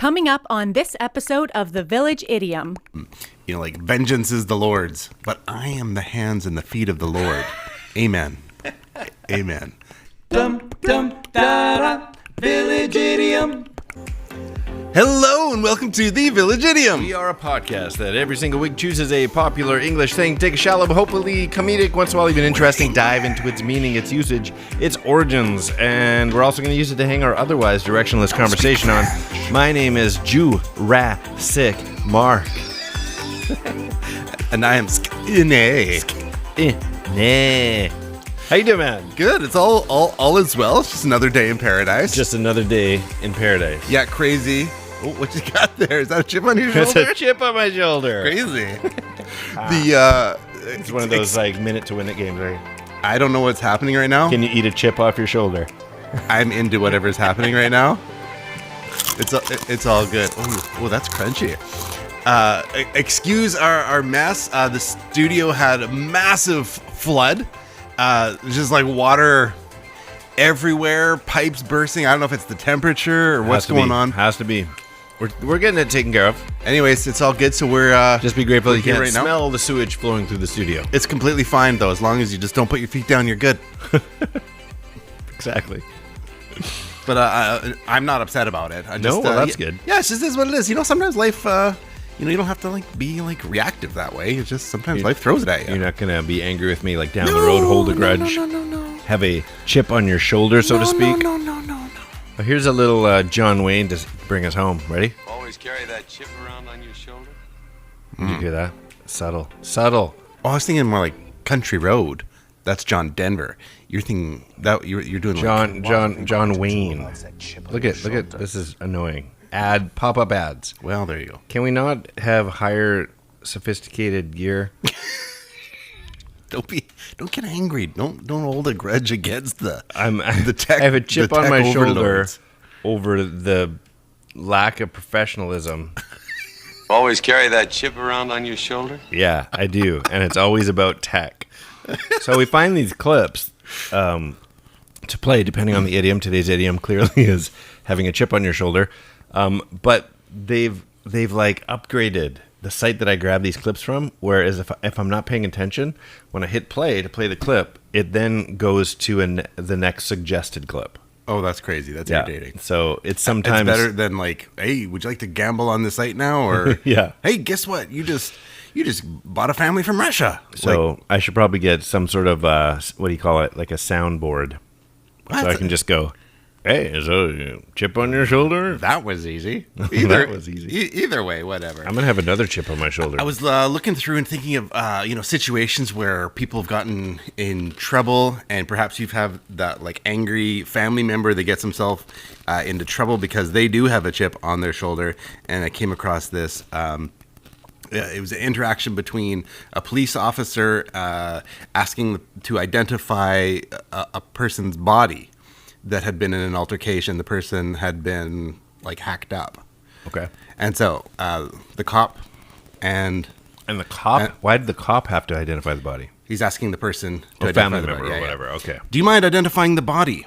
Coming up on this episode of the Village Idiom. You know, like, vengeance is the Lord's, but I am the hands and the feet of the Lord. Amen. Amen. Dum dum da da, Village Idiom. Hello and welcome to the Village Idiom. We are a podcast that every single week chooses a popular English thing, take a shallow, but hopefully comedic, once in a while even interesting dive into its meaning, its usage, its origins, and we're also going to use it to hang our otherwise directionless conversation on. My name is Jurassic Mark. And I am Skinny. How you doing, man? Good. It's all is well. It's just another day in paradise. Just another day in paradise. Yeah, crazy. Oh, what you got there? Is that a chip on your shoulder? It's a chip on my shoulder. Crazy. It's one of those like minute to win it games, right? I don't know what's happening right now. Can you eat a chip off your shoulder? I'm into whatever's happening right now. It's all good. Oh, that's crunchy. Excuse our mess. The studio had a massive flood. Just like water everywhere, pipes bursting. I don't know if it's the temperature or what's going on. Has to be. We're getting it taken care of. Anyways, it's all good. So we're just be grateful you can't right smell the sewage flowing through the studio. It's completely fine though, as long as you just don't put your feet down. You're good. Exactly. But I'm not upset about it. That's good. Yeah, it's just is what it is. You know, sometimes life. You don't have to be reactive that way. It's just sometimes life throws it at you. You're not gonna be angry with me down the road, hold a grudge, No. have a chip on your shoulder, so to speak. No. Well, here's a little John Wayne to bring us home. Ready? Always carry that chip around on your shoulder. Did you hear that? Subtle. Oh, I was thinking more like Country Road. That's John Denver. You're thinking that you're doing John Wayne. Look at this is annoying. Pop-up ads. Well, there you go. Can we not have higher sophisticated gear? Don't get angry. Don't hold a grudge against the tech. I have a chip on my shoulder overlords. over the lack of professionalism. Always carry that chip around on your shoulder. Yeah, I do, and it's always about tech. So we find these clips to play depending on the idiom. Today's idiom clearly is having a chip on your shoulder. But they've upgraded the site that I grab these clips from, whereas if I'm not paying attention, when I hit play to play the clip, it then goes to the next suggested clip. Oh, that's crazy. That's irritating. So it's sometimes it's better than hey, would you like to gamble on the site now? Or yeah. Hey, guess what? You just bought a family from Russia. So I should probably get some sort of what do you call it? Like a soundboard, so I can just go. Hey, so chip on your shoulder? That was easy. That was easy. Either way, whatever. I'm going to have another chip on my shoulder. I was looking through and thinking of, situations where people have gotten in trouble, and perhaps you've had that angry family member that gets himself into trouble because they do have a chip on their shoulder. And I came across this. It was an interaction between a police officer asking to identify a person's body that had been in an altercation. The person had been hacked up. Okay. And so the cop and the cop. Why did the cop have to identify the body? He's asking the person to identify family the member body. or whatever. Okay. Do you mind identifying the body?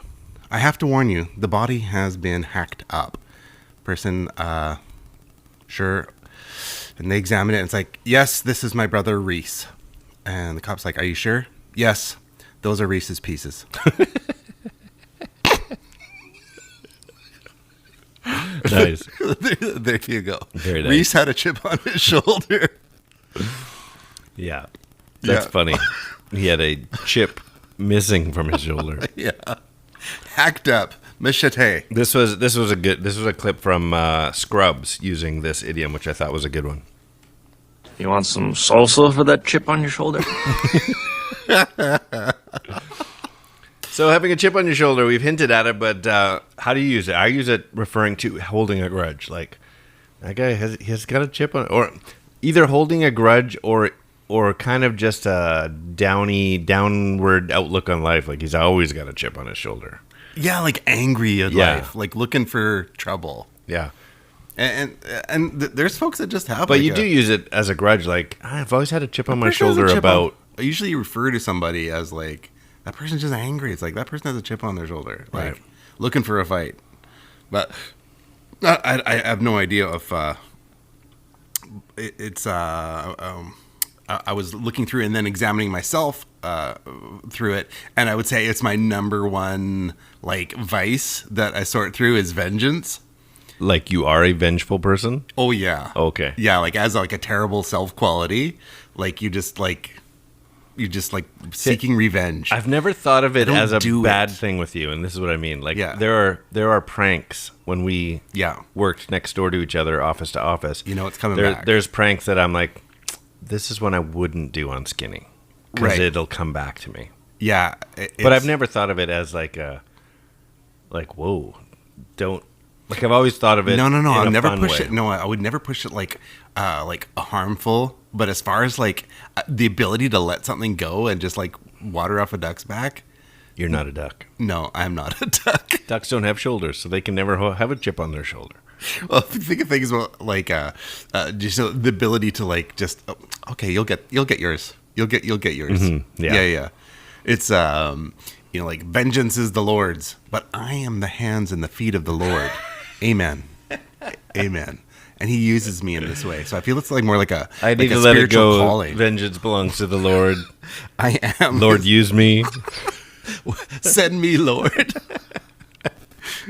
I have to warn you, the body has been hacked up. Person, sure. And they examine it, and it's yes, this is my brother Reese. And the cop's are you sure? Yes, those are Reese's pieces. Nice. There you go. Very nice. Reese had a chip on his shoulder. Yeah. That's funny. He had a chip missing from his shoulder. Yeah. Hacked up. Machete. This was a clip from Scrubs using this idiom, which I thought was a good one. You want some salsa for that chip on your shoulder? So having a chip on your shoulder, we've hinted at it, but how do you use it? I use it referring to holding a grudge. That guy has got a chip on, or either holding a grudge or kind of just a downward outlook on life. He's always got a chip on his shoulder. Yeah, angry at life, looking for trouble. Yeah. And there's folks that just have. But you do use it as a grudge. I've always had a chip on my shoulder about. I usually refer to somebody as that person's just angry. It's that person has a chip on their shoulder, right, looking for a fight. But I have no idea if it's. I was looking through and then examining myself through it, and I would say it's my number one like vice that I sort through is vengeance. Like you are a vengeful person? Oh yeah. Okay. Yeah, like as like a terrible self quality, like you just like seeking revenge. I've never thought of it don't as a do bad it. thing with you, and this is what I mean. Like Yeah. there are pranks when we worked next door to each other, office to office. You know it's coming back. There's pranks that I'm like, this is one I wouldn't do on Skinny because Right. it'll come back to me. Yeah, But I've never thought of it as like whoa, don't. Like I've always thought of it. No. I'll never fun push way. it. No, I would never push it like a harmful. But as far as like the ability to let something go and just like water off a duck's back, You're not a duck. no, I'm not a duck. Ducks don't have shoulders, so they can never have a chip on their shoulder. Well, think of things like just the ability to like just okay, you'll get yours. You'll get yours. Yeah. Yeah. It's like vengeance is the Lord's, but I am the hands and the feet of the Lord. Amen. Amen. And he uses me in this way. So I feel it's like more like a I need like to a let it spiritual go. calling. Vengeance belongs to the Lord. I am. Lord, use me. Send me, Lord.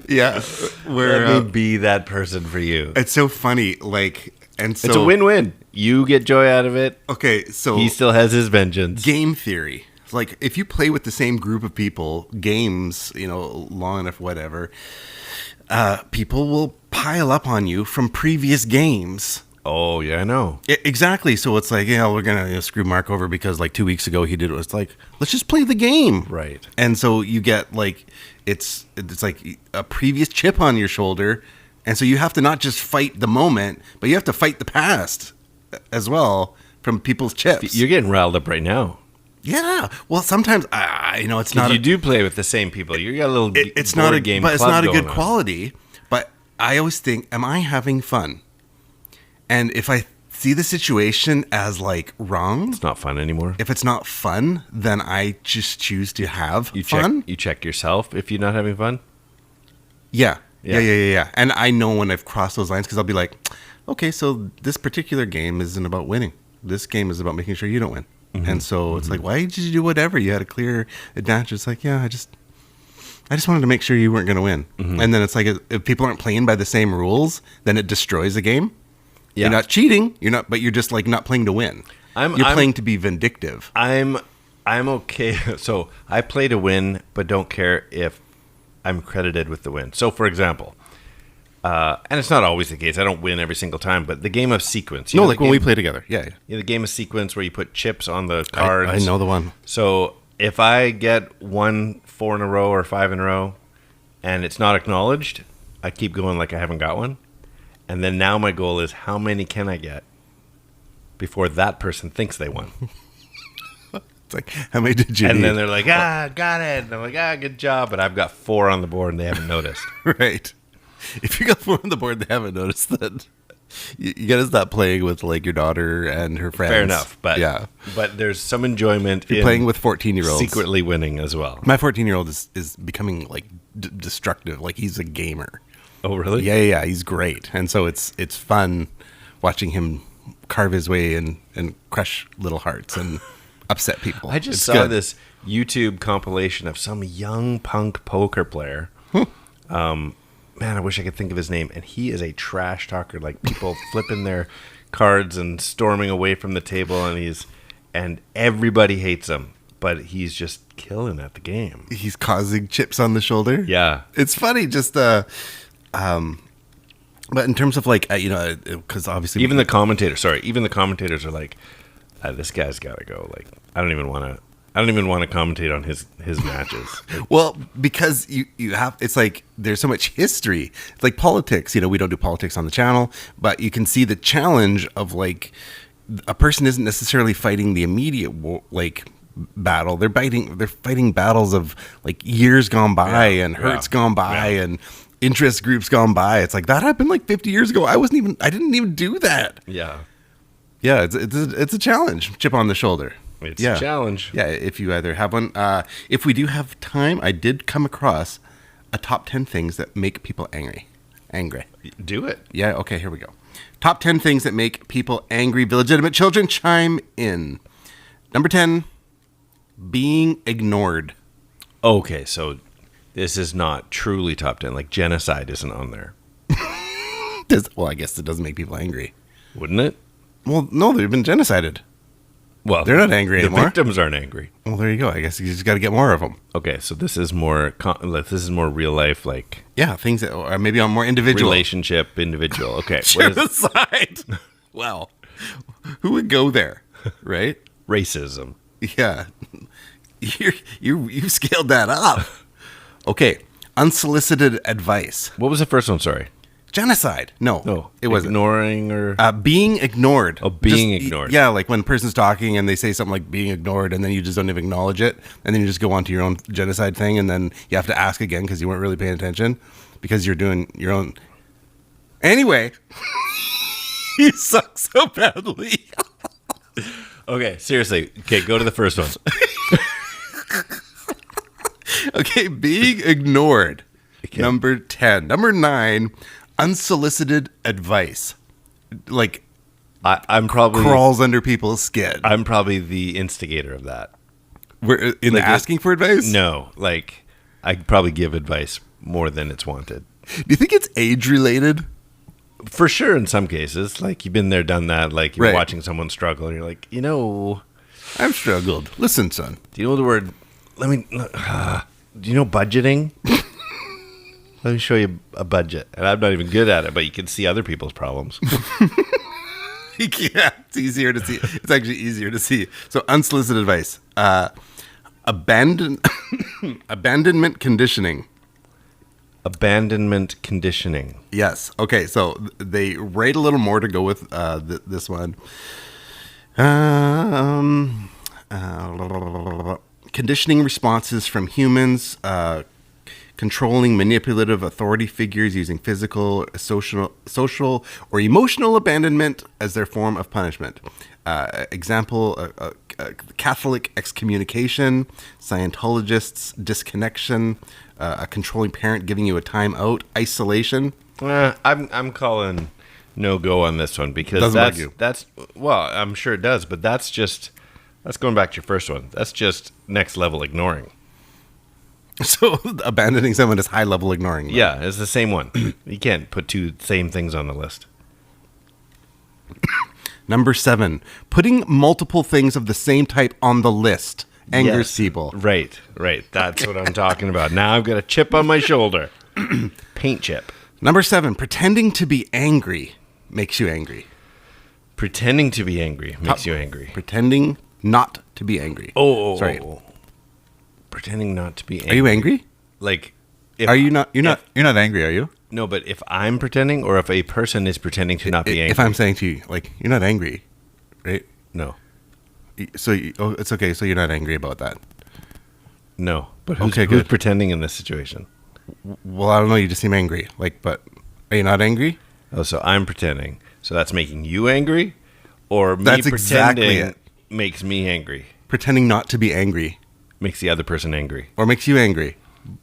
Yeah. Where Let me be that person for you. it's so funny, like, and so It's a win-win. You get joy out of it. Okay, so He still has his vengeance. game theory. Like if you play with the same group of people, games, long enough, whatever, people will pile up on you from previous games. Oh, yeah, I know. Exactly. So it's like, we're gonna screw Mark over because like 2 weeks ago he did it. It's like, let's just play the game, Right. And so you get like it's like a previous chip on your shoulder, and so you have to not just fight the moment, but you have to fight the past as well from people's chips. You're getting riled up right now. Yeah. Well, sometimes it's not. You do play with the same people. You got a little. It's not a game, but it's club not a good going on. quality. But I always think, am I having fun? And if I see the situation as like wrong, It's not fun anymore. if it's not fun, then I just choose to have You fun. check yourself if you're not having fun. Yeah. Yeah. Yeah. And I know when I've crossed those lines because I'll be like, okay, so this particular game isn't about winning. This game is about making sure you don't win. And so it's like, why did you do whatever? You had a clear advantage. It's like, I just wanted to make sure you weren't going to win. And then it's like, if people aren't playing by the same rules, then it destroys the game. Yeah. You're not cheating. But you're just like not playing to win. I'm playing to be vindictive. I'm okay. So I play to win, but don't care if I'm credited with the win. So, for example, and it's not always the case. I don't win every single time, but the game of sequence. No, know like the when we game- play together. Yeah. the game of sequence where you put chips on the cards. I know the one. So if I get 4 in a row or 5 in a row, and it's not acknowledged, I keep going like I haven't got one. And then now my goal is how many can I get before that person thinks they won? It's like, how many did you And need? then they're like, got it. And I'm like, good job. But I've got 4 on the board and they haven't noticed. Right. If you got 4 on the board, they haven't noticed that. You got to stop playing with like your daughter and her friends. Fair enough. But yeah, but there's some enjoyment you're in playing with 14-year-olds. secretly winning as well. My 14-year-old is becoming like destructive. Like he's a gamer. Oh, really? Yeah. He's great, and so it's fun watching him carve his way and crush little hearts and upset people. I just It's saw good. this YouTube compilation of some young punk poker player. Man, I wish I could think of his name. And he is a trash talker, like people flipping their cards and storming away from the table. And everybody hates him, but he's just killing at the game. He's causing chips on the shoulder. Yeah. It's funny, just but in terms of like because obviously Even the commentators are like, this guy's got to go. Like, I don't even want to commentate on his matches. well, because you have, it's like there's so much history. It's like politics. We don't do politics on the channel, but you can see the challenge of like a person isn't necessarily fighting the immediate battle. They're fighting battles of like years gone by and hurts gone by and interest groups gone by. It's like that happened like 50 years ago. I didn't even do that. Yeah. Yeah, it's a challenge. Chip on the shoulder. It's a challenge. Yeah, if you either have one. If we do have time, I did come across a top 10 things that make people angry. angry. Do it. Yeah, okay, here we go. Top 10 things that make people angry. Legitimate children, chime in. Number 10, being ignored. Okay, so this is not truly top 10. Like genocide isn't on there. Well, I guess it doesn't make people angry. Wouldn't it? Well, no, they've been genocided. Well, They're not angry the anymore. victims aren't angry. Well, there you go. I guess you just got to get more of them. Okay, so this is more real life, like Yeah, things that are maybe on more individual. relationship, individual. Okay, what is Genocide. Well, who would go there, right? racism? Yeah, you scaled that up. Okay, unsolicited advice. What was the first one? Sorry. Genocide. No, it wasn't. Ignoring or Being ignored. Oh, being ignored. Yeah, like when a person's talking and they say something like being ignored, and then you just don't even acknowledge it, and then you just go on to your own genocide thing, and then you have to ask again because you weren't really paying attention because you're doing your own. Anyway, you suck so badly. Okay, seriously. Okay, go to the first one. Okay, being ignored. Okay. Number 10. Number 9, unsolicited advice. Like I'm probably crawls under people's skin. I'm probably the instigator of that. We're in Like asking for advice? No, like I'd probably give advice more than it's wanted. Do you think it's age related? For sure, in some cases, like you've been there, done that. Like you're Right. watching someone struggle, and you're like, I've struggled. Listen, son. do you know the word? Do you know budgeting? Let me show you a budget, and I'm not even good at it, but you can see other people's problems. Yeah, it's easier to see. It's actually easier to see. So unsolicited advice. Abandonment conditioning. Abandonment conditioning. Yes. Okay. So they rate a little more to go with this one. Conditioning responses from humans, controlling manipulative authority figures using physical, social, or emotional abandonment as their form of punishment. Example, Catholic excommunication, Scientologists disconnection, a controlling parent giving you a time out, isolation. I'm calling no go on this one because Doesn't bug you. that's well, I'm sure it does, but that's going back to your first one. That's just next level ignoring. So abandoning someone is high level ignoring them. Yeah, it's the same one. You can't put two same things on the list. Number 7, putting multiple things of the same type on the list angers Yes. people. Right. That's what I'm talking about. Now I've got a chip on my shoulder. Paint chip. Number 7, pretending to be angry makes you angry. Pretending to be angry makes you angry. Pretending not to be angry. Sorry. Pretending not to be angry. Are you angry? Like, if, Are you not? You're not angry, are you? No, but if I'm pretending, or if a person is pretending to not be angry. If I'm saying to you, like, you're not angry, right? No. So it's okay. So you're not angry about that. No. But who's Okay, good. pretending in this situation? Well, I don't know. You just seem angry. Like, but are you not angry? Oh, so I'm pretending. So that's making you angry? Or me That's pretending exactly it. makes me angry? Pretending not to be angry, Makes the other person angry. or makes you angry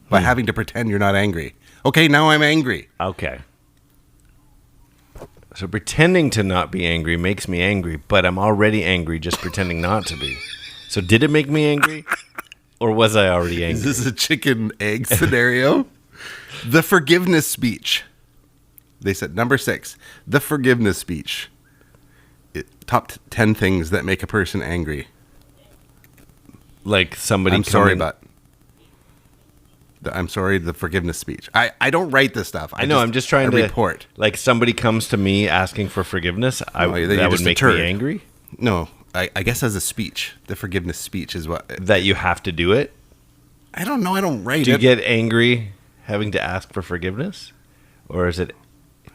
by having to pretend you're not angry. Okay, now I'm angry. Okay. So pretending to not be angry makes me angry, but I'm already angry just pretending not to be. So did it make me angry? Or was I already Is angry? this a chicken egg scenario? The forgiveness speech. They said number 6, the forgiveness speech. Top 10 things that make a person angry. Like somebody I'm sorry, coming- but I'm sorry. The forgiveness speech. I don't write this stuff. I know, I'm just trying to report. Like somebody comes to me asking for forgiveness, then you're that would just a make turd. me angry. No, I guess as a speech, the forgiveness speech is what. That you have to do it. I don't know. I don't write Do you it. get angry having to ask for forgiveness? Or is it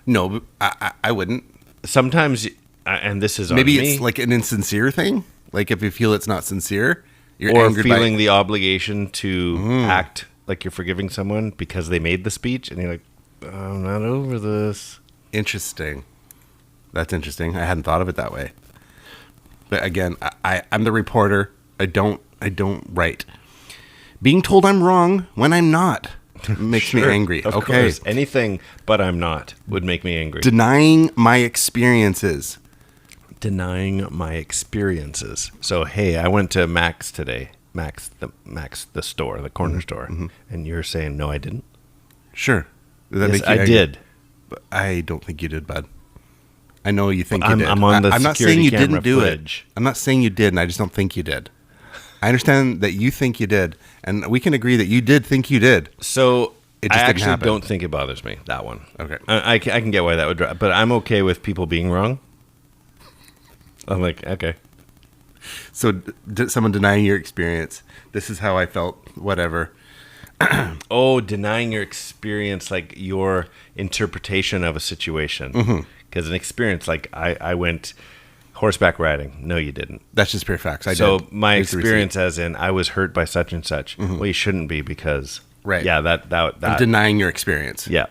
No, I wouldn't. sometimes, and this is on Maybe me, it's like an insincere thing. Like if you feel it's not sincere, you're or angered feeling by. the obligation to act like you're forgiving someone because they made the speech, and you're like, I'm not over this. Interesting. That's interesting. I hadn't thought of it that way. But again, I'm the reporter. I don't write. Being told I'm wrong when I'm not. makes me angry. Of Okay. course. Anything but I'm not would make me angry. Denying my experiences. Denying my experiences. So, hey, I went to Max today. Max the store, the corner store. And you're saying, no, I didn't? Sure. Does that Yes, make you I angry? did. But I don't think you did, bud. I know you think you did. I'm on the I'm not saying security you camera didn't do footage. it. I'm not saying you did, and I just don't think you did. I understand that you think you did, and we can agree that you did think you did. So, It I just didn't actually happen. don't think it bothers me, that one. Okay. I can get why that would drive, but I'm okay with people being wrong. I'm like, okay. So someone denying your experience. This is how I felt. Whatever. Oh, denying your experience, like your interpretation of a situation. Because an experience, like I went horseback riding. No, you didn't. That's just pure facts. I So did. my Here's the receipt. experience, as in, I was hurt by such and such. Well, you shouldn't be because, Right. Yeah, that I'm denying your experience. yeah.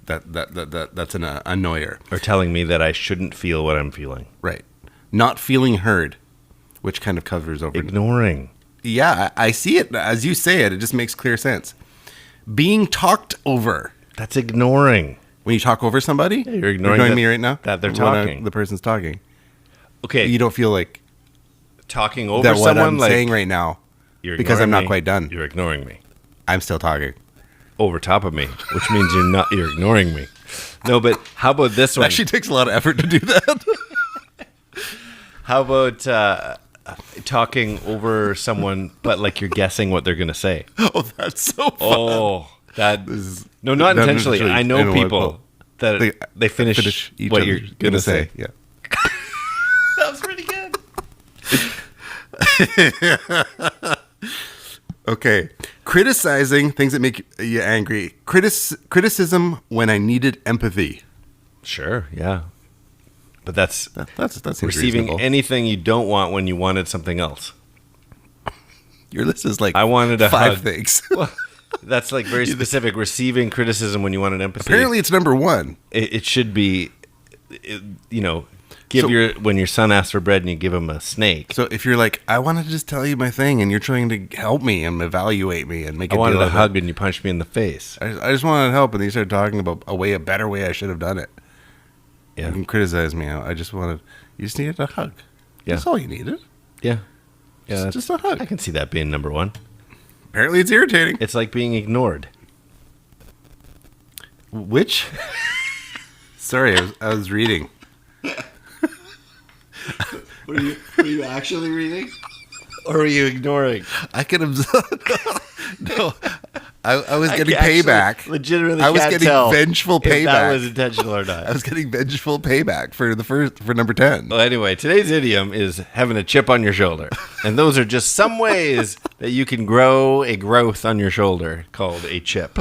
That's an annoyer. Or telling me that I shouldn't feel what I'm feeling. Right. Not feeling heard, which kind of covers over. Ignoring. Yeah, I see it as you say it. It just makes clear sense. Being talked over. That's ignoring. When you talk over somebody, you're ignoring me right now. that they're When, talking. the person's talking. Okay, You don't feel like talking over that what someone, I'm like saying right now, you're because I'm ignoring not me. quite done. You're ignoring me. I'm still talking. Over top of me, which means you're ignoring me. No, but how about this It one? actually takes a lot of effort to do that. How about talking over someone, but like you're guessing what they're going to say? Oh, that's so fun. Oh, that is no, not not intentionally. intentionally. I I know know people that they finish each what other's you're going to say. Yeah. That was pretty good. Okay. Criticizing things that make you angry. Criticism when I needed empathy. Sure, yeah, but that That's receiving reasonable. anything you don't want when you wanted something else. Your list is like I wanted a 5 hug. things. That's like very specific. Receiving criticism when you wanted empathy. Apparently, it's number 1. It should be, give So- when your son asks for bread and you give him a snake. So if you're like, I wanted to just tell you my thing, and you're trying to help me and evaluate me and make I a wanted deal a of it. hug and you punched me in the face. I just wanted help, and you started talking about a better way I should have done it. Yeah, You can criticize me. You just needed a hug. Yeah. That's all you needed. yeah, yeah. Just a hug. I can see that being number one. Apparently, it's irritating. It's like being ignored. Which? Sorry, I was reading. Were you actually reading, or were you ignoring? I could observe. No, I was getting actually payback. Legitimately, I was can't getting tell vengeful if that payback. was intentional or not. I was getting vengeful payback for number 10. Well, anyway, today's idiom is having a chip on your shoulder. And those are just some ways that you can grow a growth on your shoulder called a chip.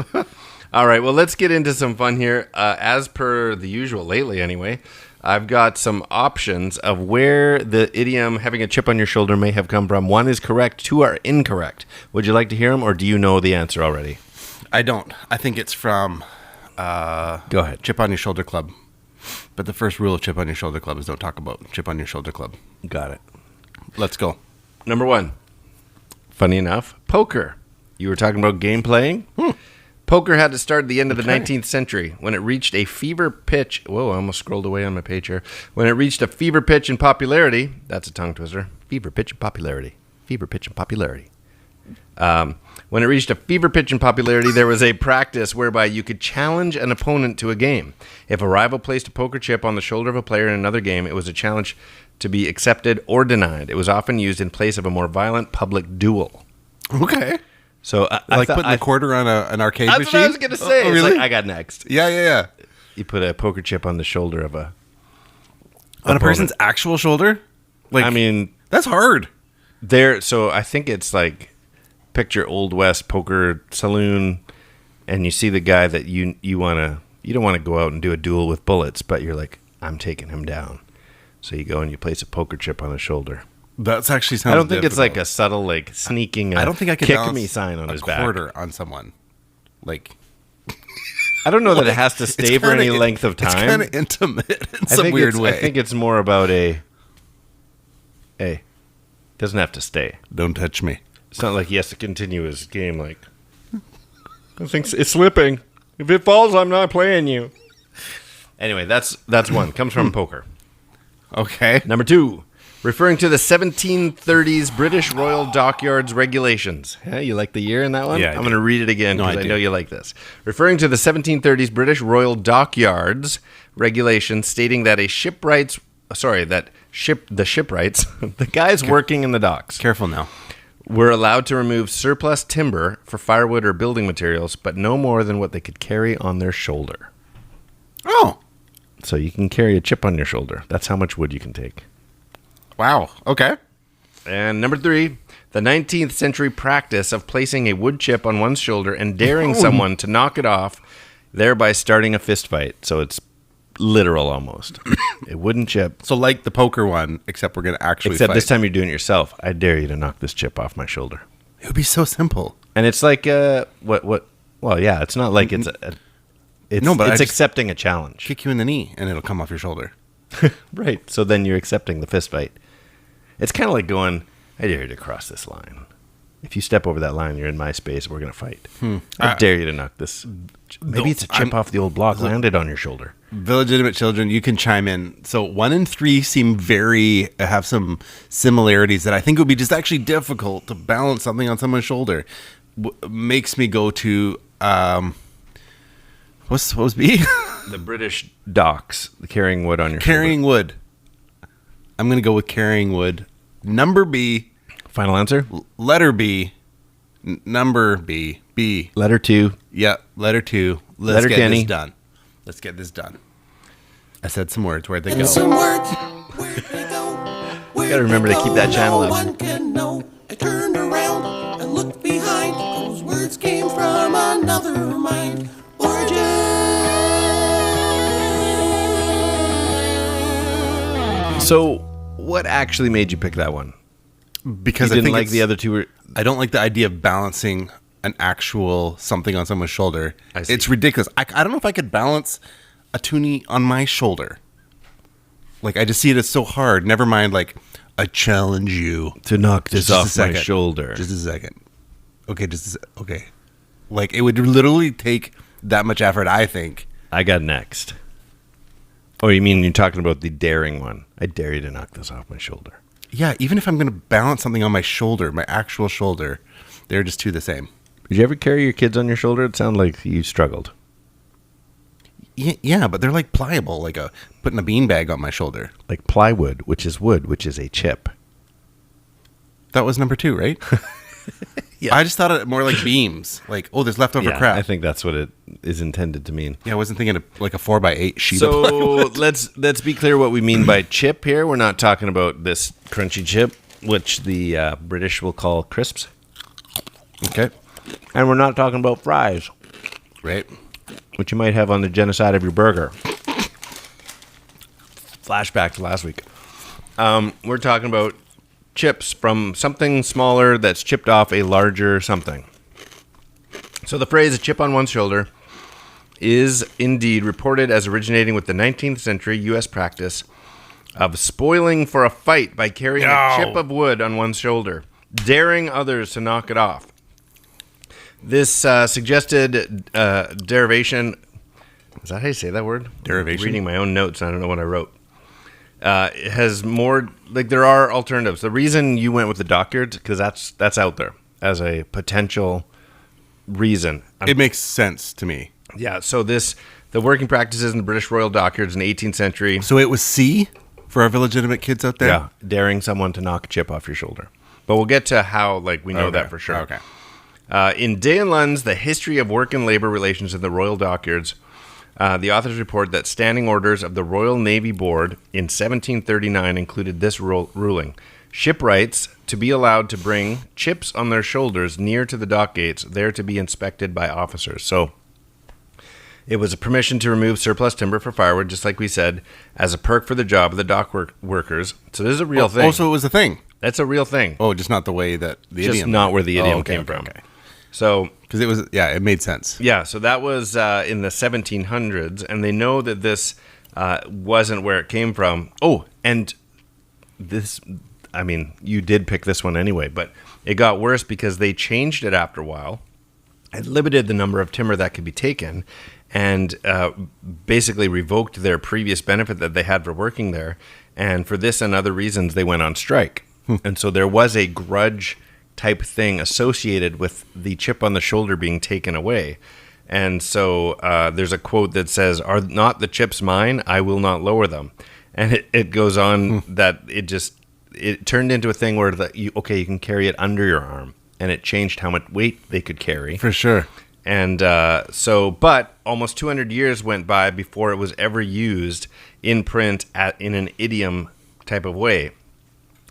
All right, well, let's get into some fun here. As per the usual lately, anyway, I've got some options of where the idiom having a chip on your shoulder may have come from. 1 is correct, 2 are incorrect. Would you like to hear them, or do you know the answer already? I don't. I think it's from Go ahead. Chip on Your Shoulder Club. But the first rule of Chip on Your Shoulder Club is don't talk about Chip on Your Shoulder Club. Got it. Let's go. Number 1. Funny enough, poker. You were talking about game playing? Poker had to start at the end of the 19th century when it reached a fever pitch. Whoa, I almost scrolled away on my page here. When it reached a fever pitch in popularity. That's a tongue twister. Fever pitch in popularity. Fever pitch in popularity. When it reached a fever pitch in popularity, there was a practice whereby you could challenge an opponent to a game. If a rival placed a poker chip on the shoulder of a player in another game, it was a challenge to be accepted or denied. It was often used in place of a more violent public duel. Okay. So, Like putting a quarter on an arcade that's machine? what I was going to say. Oh, It's really? like, I got next. Yeah. You put a poker chip on the shoulder of a On a opponent. person's actual shoulder? Like, I mean, that's hard. so I think it's like, picture Old West poker saloon, and you see the guy that you don't want to go out and do a duel with bullets, but you're like, I'm taking him down. So you go and you place a poker chip on his shoulder. That's actually sounds I don't think it's like difficult. a subtle, like sneaking. I don't think I could kick balance me sign on a his back. quarter on someone. Like, I don't know that it has to stay for any length of It's time. kind of intimate in I some think weird way. I think it's more about doesn't have to stay. Don't touch me. It's not like he has to continue his game. Like, I think it's slipping. If it falls, I'm not playing you. Anyway, that's one. Comes from poker. Okay. Number 2, referring to the 1730s British Royal Dockyards regulations. Yeah, you like the year in that one? Yeah, I'm going to read it again because I do. know you like this. Referring to the 1730s British Royal Dockyards regulations stating that the shipwrights, the guys working in the docks, Careful now. were allowed to remove surplus timber for firewood or building materials, but no more than what they could carry on their shoulder. Oh. So you can carry a chip on your shoulder. That's how much wood you can take. Wow. Okay. And number 3, the 19th century practice of placing a wood chip on one's shoulder and daring someone to knock it off, thereby starting a fist fight. So it's literal almost. A wooden chip. So like the poker one, except we're going to actually Except fight. this time you're doing it yourself. I dare you to knock this chip off my shoulder. It would be so simple. And it's like well, yeah, it's not like it's it's No, but I it's just- accepting a challenge. Kick you in the knee, and it'll come off your shoulder. Right. So then you're accepting the fist fight. It's kind of like going, I dare you to cross this line. If you step over that line, you're in my space. We're going to fight. I dare you to knock this. Maybe it's a chip off the old block landed on your shoulder. Village Idiom children, you can chime in. So 1 and 3 seem have some similarities that I think would be just actually difficult to balance something on someone's shoulder. Makes me go to what's supposed to be The British docks, the carrying wood on your carrying wood. I'm gonna go with carrying wood. Number B, shoulder. Final answer? letter B, number B, B. Letter 2. Yeah, letter 2. Let's Letter get Kenny. this done. Let's get this done. I said some words. Where'd they go? Some words, where'd they go? Gotta remember to keep that channel No up. one can know. I turned around and looked behind. Those words came from another mind. So, what actually made you pick that one? Because You I didn't think like the other two? I don't like the idea of balancing an actual something on someone's shoulder. I see. It's ridiculous. I don't know if I could balance a toonie on my shoulder. Like, I just see it as so hard. Never mind, like, I challenge you To knock this Just a off my second. shoulder. Just a second. Okay, okay. Like, it would literally take that much effort, I think. I got next. Oh, you mean you're talking about the daring one? I dare you to knock this off my shoulder. Yeah, even if I'm going to balance something on my shoulder, my actual shoulder, they're just two the same. Did you ever carry your kids on your shoulder? It sounded like you struggled. Yeah, but they're like pliable, like putting a beanbag on my shoulder. Like plywood, which is wood, which is a chip. That was number 2, right? Yeah. I just thought it more like beams. Like, oh, there's leftover crap. I think that's what it is intended to mean. Yeah, I wasn't thinking of like a 4x8 sheet of So plywood. let's be clear what we mean by chip here. We're not talking about this crunchy chip, which the British will call crisps. Okay, And we're not talking about fries, right. which you might have on the genocide of your burger. Flashback to last week. We're talking about chips from something smaller that's chipped off a larger something. So the phrase "a chip on one's shoulder" is indeed reported as originating with the 19th century U.S. practice of spoiling for a fight by carrying a chip of wood on one's shoulder, daring others to knock it off. This suggested derivation. Is that how you say that word? Derivation? I'm reading my own notes. I don't know what I wrote. It has more, like, there are alternatives. The reason you went with the dockyards, because that's out there as a potential reason. It makes sense to me. Yeah, so the working practices in the British Royal Dockyards in the 18th century. So it was C for our legitimate kids out there? Yeah, daring someone to knock a chip off your shoulder. But we'll get to how, like, we know that for sure. Okay. In Day and Lund's The History of Work and Labor Relations in the Royal Dockyards, the authors report that standing orders of the Royal Navy Board in 1739 included this ruling. Shipwrights to be allowed to bring chips on their shoulders near to the dock gates, there to be inspected by officers. So it was a permission to remove surplus timber for firewood, just like we said, as a perk for the job of the dock workers. So this is a real thing. Also, it was a thing. That's a real thing. Oh, just not the way that the Just idiom. not where the idiom okay, came okay, from. okay. So Because it was, it made sense. yeah, so that was in the 1700s, and they know that this wasn't where it came from. Oh, and this, I mean, you did pick this one anyway, but it got worse because they changed it after a while, had limited the number of timber that could be taken, and basically revoked their previous benefit that they had for working there. And for this and other reasons, they went on strike. And so there was a grudge type thing associated with the chip on the shoulder being taken away. And so there's a quote that says, "Are not the chips mine? I will not lower them." And it goes on that it turned into a thing where you can carry it under your arm. And it changed how much weight they could carry. For sure. And but almost 200 years went by before it was ever used in print in an idiom type of way.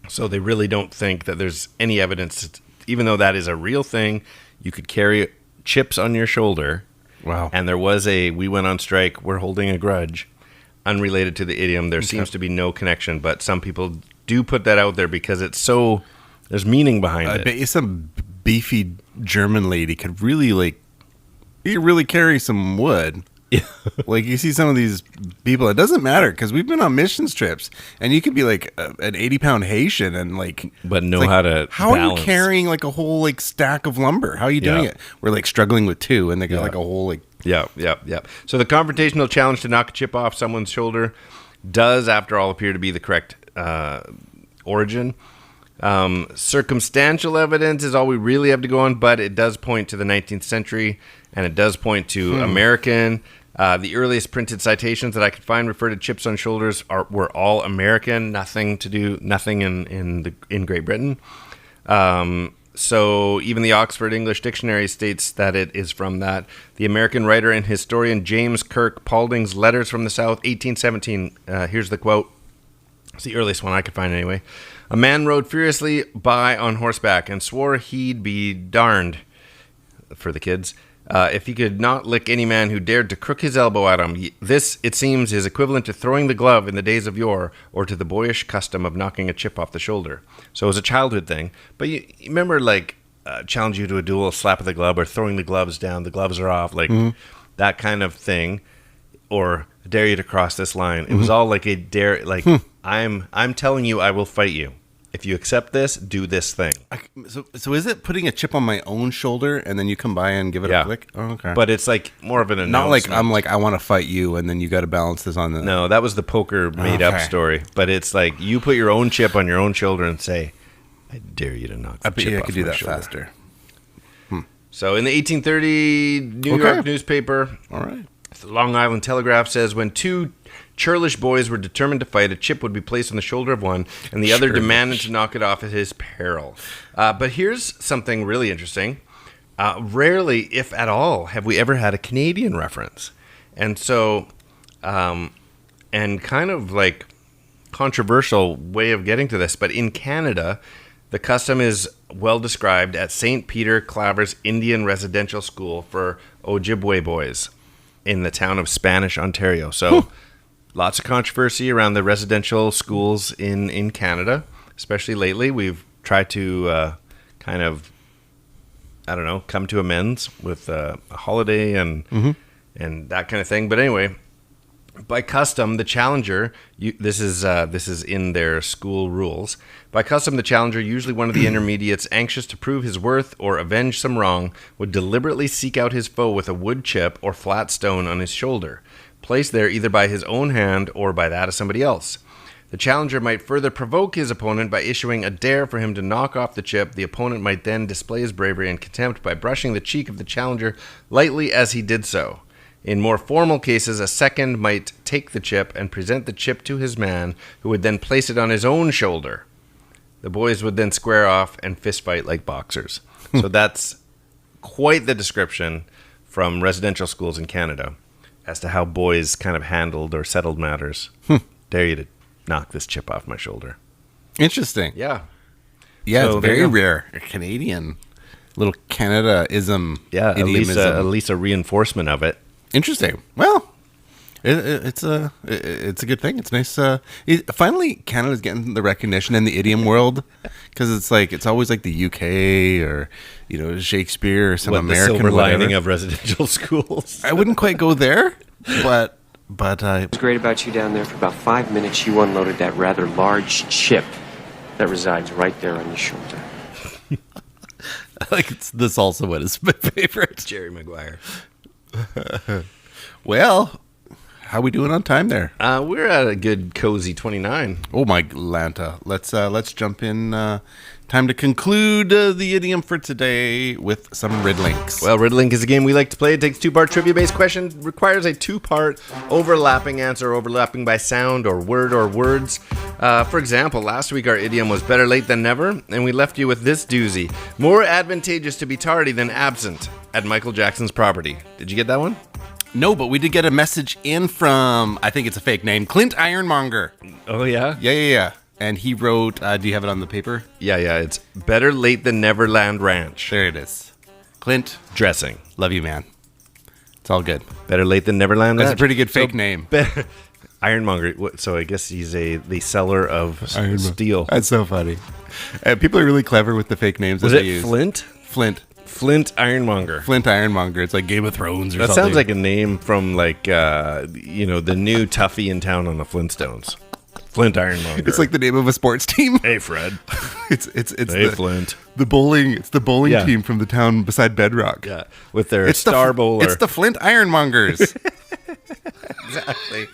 So they really don't think that there's any evidence, even though that is a real thing, you could carry chips on your shoulder. Wow. And there was we went on strike, we're holding a grudge, unrelated to the idiom. There seems to be no connection, but some people do put that out there because it's so, there's meaning behind it. I bet you some beefy German lady could really carry some wood. Yeah. Like you see some of these people, it doesn't matter because we've been on missions trips and you could be like an 80-pound Haitian and but know how to how balance. Are you carrying like a whole stack of lumber? How are you doing it? We're struggling with two and they got like a whole Yeah. So the confrontational challenge to knock a chip off someone's shoulder does, after all, appear to be the correct origin. Circumstantial evidence is all we really have to go on, but it does point to the 19th century, and it does point to American. The earliest printed citations that I could find refer to chips on shoulders were all American, nothing in Great Britain. So even the Oxford English Dictionary states that it is from that. The American writer and historian James Kirk Paulding's Letters from the South, 1817. Here's the quote. It's the earliest one I could find anyway. "A man rode furiously by on horseback and swore he'd be darned," for the kids, "if he could not lick any man who dared to crook his elbow at him. This, it seems, is equivalent to throwing the glove in the days of yore, or to the boyish custom of knocking a chip off the shoulder." So it was a childhood thing. But you remember, challenge you to a duel, slap of the glove, or throwing the gloves down, the gloves are off, that kind of thing, or dare you to cross this line. It was all like a dare, I'm telling you I will fight you. If you accept this, do this thing. So is it putting a chip on my own shoulder and then you come by and give it a flick? Oh, okay. But it's more of an announcement. Not like I'm I want to fight you and then you got to balance this on the... No, that was the poker made up story. But it's you put your own chip on your own shoulder and say, "I dare you to knock the chip off my shoulder." I could do that faster. So in the 1830 New York newspaper, all right, the Long Island Telegraph says, when two churlish boys were determined to fight, a chip would be placed on the shoulder of one, and the other demanded to knock it off at his peril. But here's something really interesting. Rarely, if at all, have we ever had a Canadian reference. And so, and kind of controversial way of getting to this, but in Canada, the custom is well described at St. Peter Claver's Indian Residential School for Ojibwe boys in the town of Spanish, Ontario. So lots of controversy around the residential schools in Canada, especially lately. We've tried to come to amends with a holiday and that kind of thing. But anyway, by custom, the challenger, this is in their school rules. By custom, the challenger, usually one of the intermediates, anxious to prove his worth or avenge some wrong, would deliberately seek out his foe with a wood chip or flat stone on his shoulder, placed there either by his own hand or by that of somebody else. The challenger might further provoke his opponent by issuing a dare for him to knock off the chip. The opponent might then display his bravery and contempt by brushing the cheek of the challenger lightly as he did so. In more formal cases, a second might take the chip and present the chip to his man, who would then place it on his own shoulder. The boys would then square off and fistfight like boxers. So that's quite the description from residential schools in Canada as to how boys kind of handled or settled matters. Dare you to knock this chip off my shoulder. Interesting. Yeah. Yeah, so it's very rare. A Canadian little Canada-ism. Yeah, at least a reinforcement of it. Interesting. Well, it's a good thing. It's nice. Finally, Canada's getting the recognition in the idiom world because it's always like the UK or Shakespeare or some American the silver whatever. Lining of residential schools. I wouldn't quite go there, but What's great about you down there, for about 5 minutes, you unloaded that rather large chip that resides right there on your shoulder. Like it's the salsa one is my favorite. Jerry Maguire. Well, how we doing on time there? We're at a good cozy 29. Oh my Lanta. Let's jump in. Time to conclude the idiom for today with some Riddlinks. Well, Riddlink is a game we like to play. It takes two-part trivia-based question, requires a two-part overlapping answer, overlapping by sound or word or words. For example, last week our idiom was better late than never, and we left you with this doozy. More advantageous to be tardy than absent at Michael Jackson's property. Did you get that one? No, but we did get a message in from, I think it's a fake name, Clint Ironmonger. Oh, yeah? Yeah. And he wrote, do you have it on the paper? Yeah, it's better late than Neverland Ranch. There it is. Clint, Dressing. love you, man. It's all good. Better late than Neverland Ranch. That's a pretty good fake name. Ironmonger. So I guess he's the seller of steel. That's so funny. People are really clever with the fake names Was that it they use. Flint? Flint Ironmonger. Flint Ironmonger. It's like Game of Thrones or That something. sounds like a name from the new toughie in town on the Flintstones. Flint Ironmonger. It's like the name of a sports team. Hey, Fred. It's Hey, Flint. the bowling. It's the bowling Yeah. team from the town beside Bedrock. Yeah, with their It's star the, bowler. It's the Flint Ironmongers. exactly.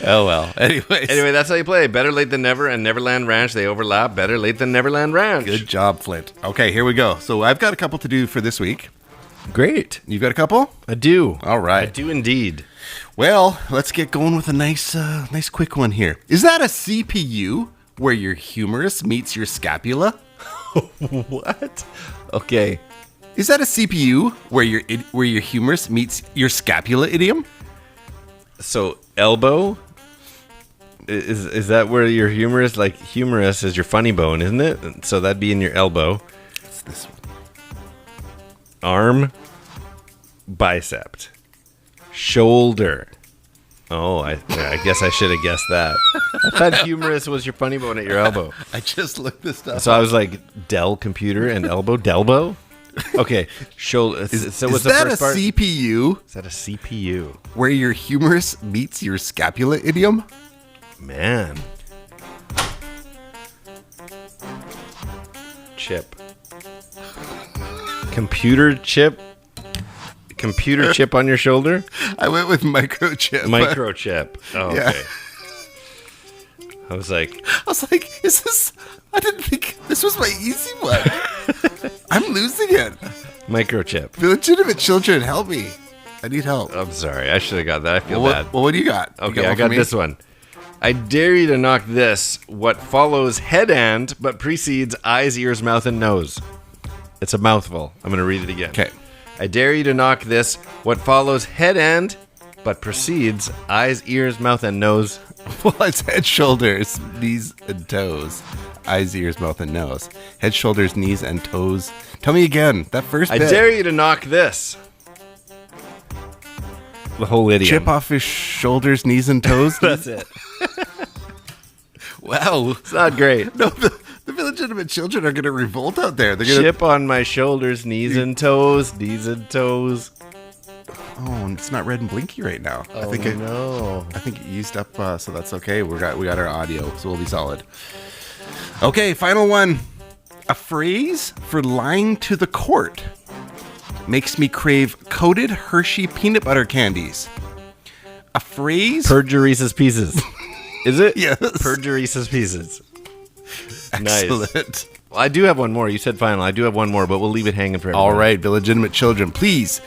Oh well. Anyway, that's how you play. Better late than never and Neverland Ranch. They overlap. Better late than Neverland Ranch. Good job, Flint. Okay, here we go. So I've got a couple to do for this week. Great. You've got a couple? I do. All right. I do indeed. Well, let's get going with a nice quick one here. Is that a CPU where your humerus meets your scapula? What? Okay. Is that a CPU where your humerus meets your scapula idiom? So elbow is that where your humerus, like humerus is your funny bone, isn't it? So that'd be in your elbow. It's this one. Arm, bicep, shoulder. Oh, I guess I should have guessed that. I thought humerus was your funny bone at your elbow. I just looked this up. So I was like, Dell computer and elbow, Delbo. Okay, shoulder. So what's the that first a part? CPU Is that a CPU? where your humerus meets your scapula idiom? Man. Chip. Computer chip on your shoulder? I went with microchip. Microchip. Oh, Yeah. okay. I was like, is this? I didn't think this was my easy one. I'm losing it. microchip. Legitimate children, help me. I need help. I'm sorry. I should have got that. I feel Well, bad. what do you got? You Okay, one I for got me? this one. I dare you to knock this, what follows head and, but precedes eyes, ears, mouth, and nose. It's a mouthful. I'm going to read it again. Okay. I dare you to knock this, what follows head and, but precedes eyes, ears, mouth, and nose. Well, it's head, shoulders, knees, and toes. Eyes, ears, mouth, and nose. Head, shoulders, knees, and toes. Tell me again. That first I bit. dare you to knock this. The whole idiom. Chip off his shoulders, knees, and toes. That's it. Wow. It's not great. No, the illegitimate children are going to revolt out there. They're going to. Chip on my shoulders, knees and toes, knees and toes. Oh, and it's not red and blinky right now. Oh, I think I think it used up, so that's okay. We got our audio, so we'll be solid. Okay, final one. A phrase for lying to the court makes me crave coated Hershey peanut butter candies. A phrase. Purge your Reese's Pieces. Is it? Yes. Purge your Reese's Pieces. Excellent. Nice. Well, I do have one more. You said final. I do have one more, but we'll leave it hanging for everybody. All right, the legitimate children, please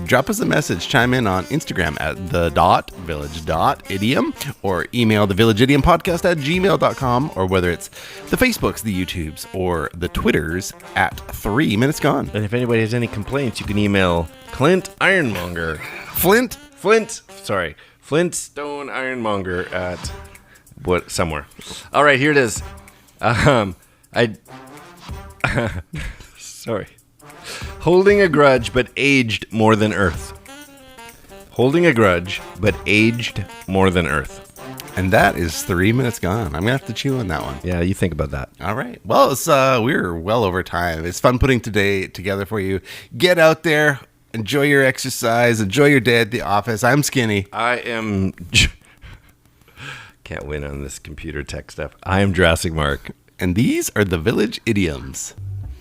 drop us a message. Chime in on Instagram at village.idiom or email thevillageidiompodcast at gmail.com, or whether it's the Facebooks, the YouTubes, or the Twitters at 3 Minutes Gone. And if anybody has any complaints, you can email Clint Ironmonger. Flintstone Ironmonger at somewhere. All right, here it is. Sorry. Holding a grudge, but aged more than earth. Holding a grudge, but aged more than earth. And that is 3 Minutes Gone. I'm going to have to chew on that one. Yeah, you think about that. All right. Well, we're well over time. It's fun putting today together for you. Get out there. Enjoy your exercise. Enjoy your day at the office. I'm skinny. I am... Can't win on this computer tech stuff. I am Jurassic Mark. And these are the Village Idioms.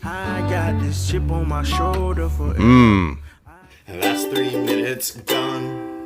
I got this chip on my shoulder forever. Mm. And that's 3 minutes gone.